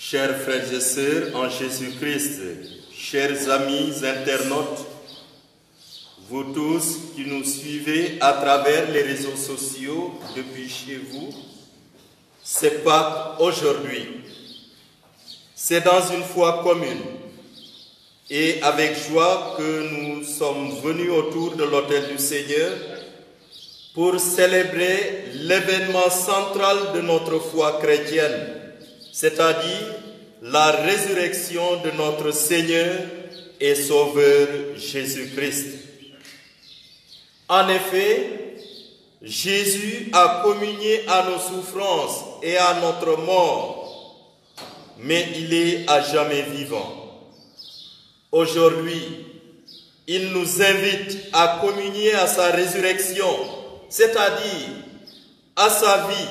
Chers frères et sœurs en Jésus-Christ, chers amis internautes, vous tous qui nous suivez à travers les réseaux sociaux depuis chez vous, c'est Pâques aujourd'hui. C'est dans une foi commune et avec joie que nous sommes venus autour de l'autel du Seigneur pour célébrer l'événement central de notre foi chrétienne, c'est-à-dire la résurrection de notre Seigneur et Sauveur Jésus-Christ. En effet, Jésus a communié à nos souffrances et à notre mort, mais il est à jamais vivant. Aujourd'hui, il nous invite à communier à sa résurrection, c'est-à-dire à sa vie,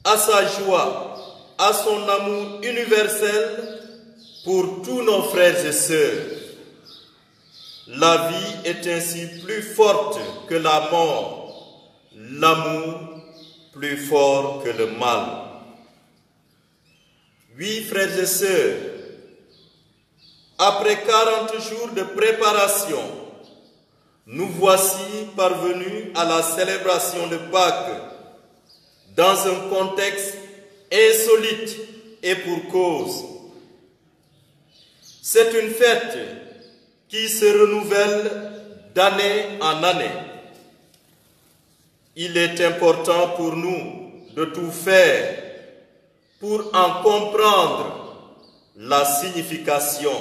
à sa joie, à son amour universel pour tous nos frères et sœurs. La vie est ainsi plus forte que la mort, l'amour plus fort que le mal. Oui, frères et sœurs, après 40 jours de préparation, nous voici parvenus à la célébration de Pâques dans un contexte insolite et pour cause. C'est une fête qui se renouvelle d'année en année. Il est important pour nous de tout faire pour en comprendre la signification.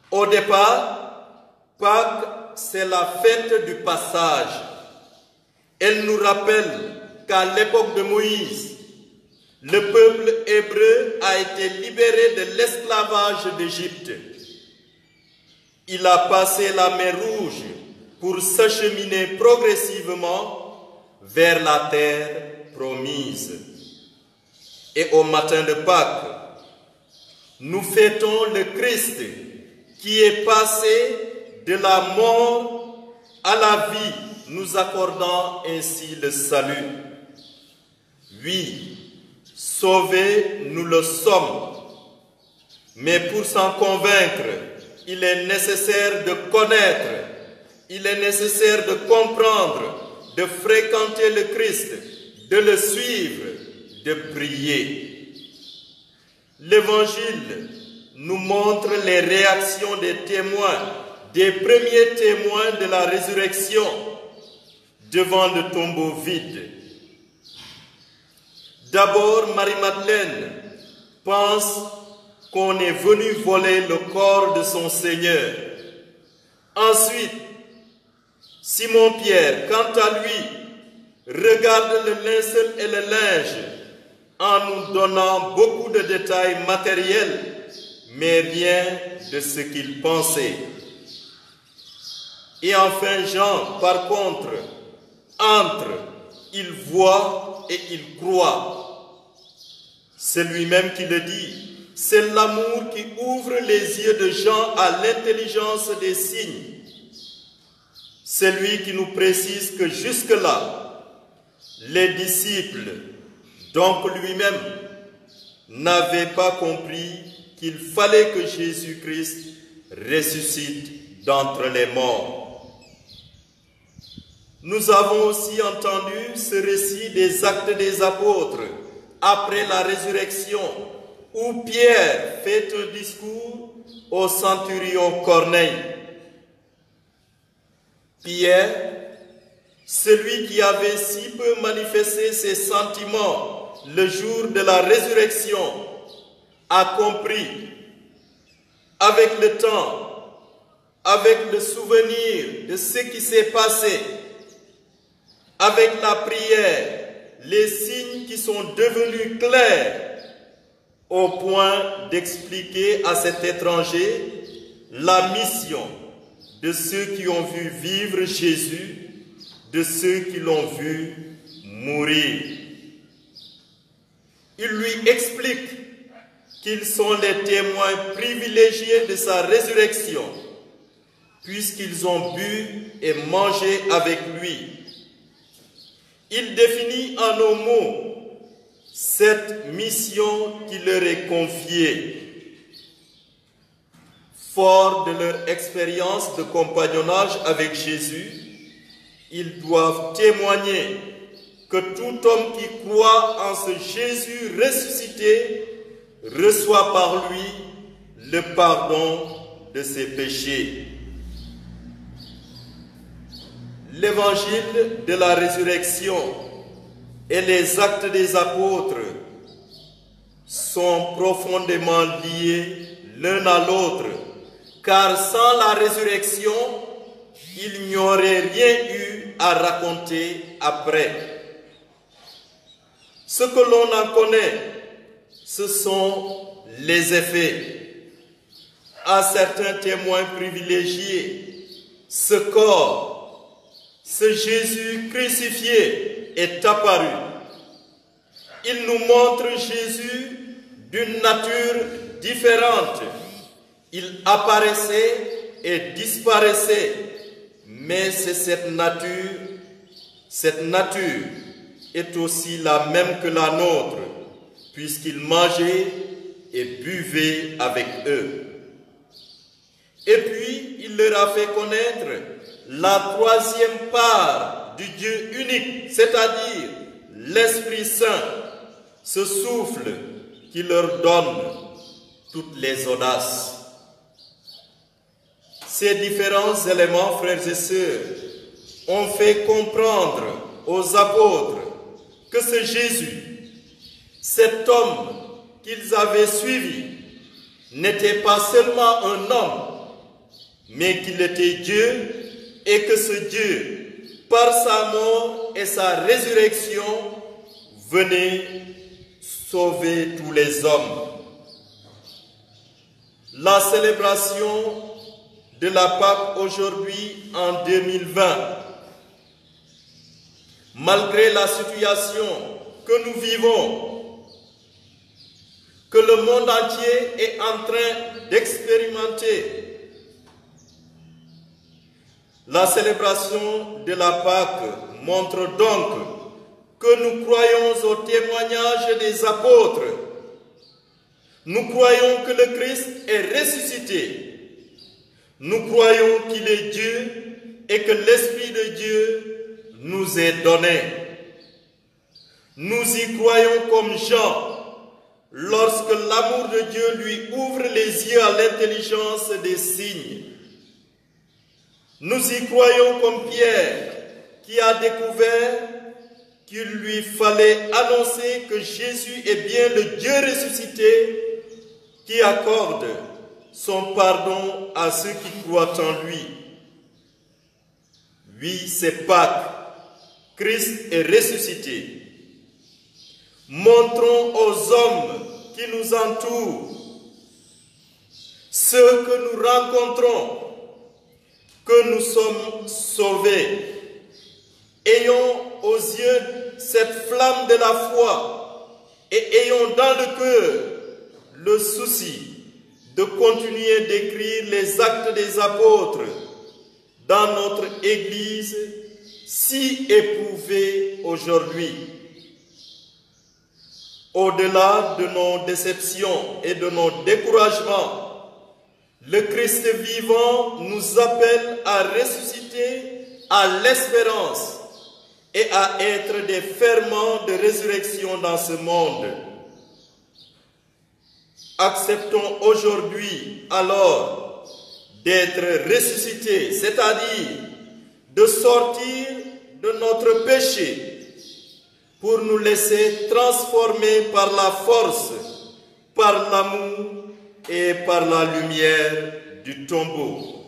Au départ, Pâques, c'est la fête du passage. Elle nous rappelle qu'à l'époque de Moïse, le peuple hébreu a été libéré de l'esclavage d'Égypte. Il a passé la mer Rouge pour s'acheminer progressivement vers la terre promise. Et au matin de Pâques, nous fêtons le Christ qui est passé de la mort à la vie, nous accordant ainsi le salut. Oui, sauvés, nous le sommes. Mais pour s'en convaincre, il est nécessaire de connaître, il est nécessaire de comprendre, de fréquenter le Christ, de le suivre, de prier. L'Évangile nous montre les réactions des témoins, des premiers témoins de la résurrection devant le tombeau vide. D'abord, Marie-Madeleine pense qu'on est venu voler le corps de son Seigneur. Ensuite, Simon-Pierre, quant à lui, regarde le linceul et le linge en nous donnant beaucoup de détails matériels, mais rien de ce qu'il pensait. Et enfin, Jean, par contre, entre, il voit et il croit. C'est lui-même qui le dit. C'est l'amour qui ouvre les yeux de Jean à l'intelligence des signes. C'est lui qui nous précise que jusque-là, les disciples, donc lui-même, n'avaient pas compris qu'il fallait que Jésus-Christ ressuscite d'entre les morts. Nous avons aussi entendu ce récit des Actes des Apôtres après la résurrection, où Pierre fait un discours au centurion Corneille. Pierre, celui qui avait si peu manifesté ses sentiments le jour de la résurrection, a compris, avec le temps, avec le souvenir de ce qui s'est passé, avec la prière, les signes qui sont devenus clairs, au point d'expliquer à cet étranger la mission de ceux qui ont vu vivre Jésus, de ceux qui l'ont vu mourir. Il lui explique qu'ils sont les témoins privilégiés de sa résurrection, puisqu'ils ont bu et mangé avec lui. Il définit en nos mots cette mission qui leur est confiée. Forts de leur expérience de compagnonnage avec Jésus, ils doivent témoigner que tout homme qui croit en ce Jésus ressuscité reçoit par lui le pardon de ses péchés. L'évangile de la résurrection et les actes des apôtres sont profondément liés l'un à l'autre, car sans la résurrection, il n'y aurait rien eu à raconter après. Ce que l'on en connaît, ce sont les effets. À certains témoins privilégiés, ce corps, ce Jésus crucifié est apparu. Il nous montre Jésus d'une nature différente. Il apparaissait et disparaissait, mais c'est cette nature est aussi la même que la nôtre, puisqu'il mangeait et buvait avec eux. Et puis, il leur a fait connaître la troisième part du Dieu unique, c'est-à-dire l'Esprit Saint, ce souffle qui leur donne toutes les audaces. Ces différents éléments, frères et sœurs, ont fait comprendre aux apôtres que ce Jésus, cet homme qu'ils avaient suivi, n'était pas seulement un homme, mais qu'il était Dieu, et que ce Dieu, par sa mort et sa résurrection, venait sauver tous les hommes. La célébration de la Pâque aujourd'hui en 2020, malgré la situation que nous vivons, que le monde entier est en train d'expérimenter, la célébration de la Pâque montre donc que nous croyons au témoignage des apôtres. Nous croyons que le Christ est ressuscité. Nous croyons qu'il est Dieu et que l'Esprit de Dieu nous est donné. Nous y croyons comme Jean, lorsque l'amour de Dieu lui ouvre les yeux à l'intelligence des signes. Nous y croyons comme Pierre, qui a découvert qu'il lui fallait annoncer que Jésus est bien le Dieu ressuscité qui accorde son pardon à ceux qui croient en lui. Oui, c'est Pâques. Christ est ressuscité. Montrons aux hommes qui nous entourent, ceux que nous rencontrons, que nous sommes sauvés. Ayons aux yeux cette flamme de la foi et ayons dans le cœur le souci de continuer d'écrire les actes des apôtres dans notre Église si éprouvée aujourd'hui. Au-delà de nos déceptions et de nos découragements, le Christ vivant nous appelle à ressusciter à l'espérance et à être des ferments de résurrection dans ce monde. Acceptons aujourd'hui alors d'être ressuscités, c'est-à-dire de sortir de notre péché pour nous laisser transformer par la force, par l'amour et par la lumière du tombeau.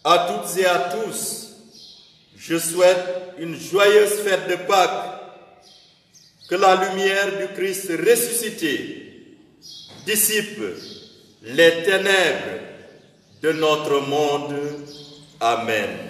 À toutes et à tous, je souhaite une joyeuse fête de Pâques, que la lumière du Christ ressuscité dissipe les ténèbres de notre monde. Amen.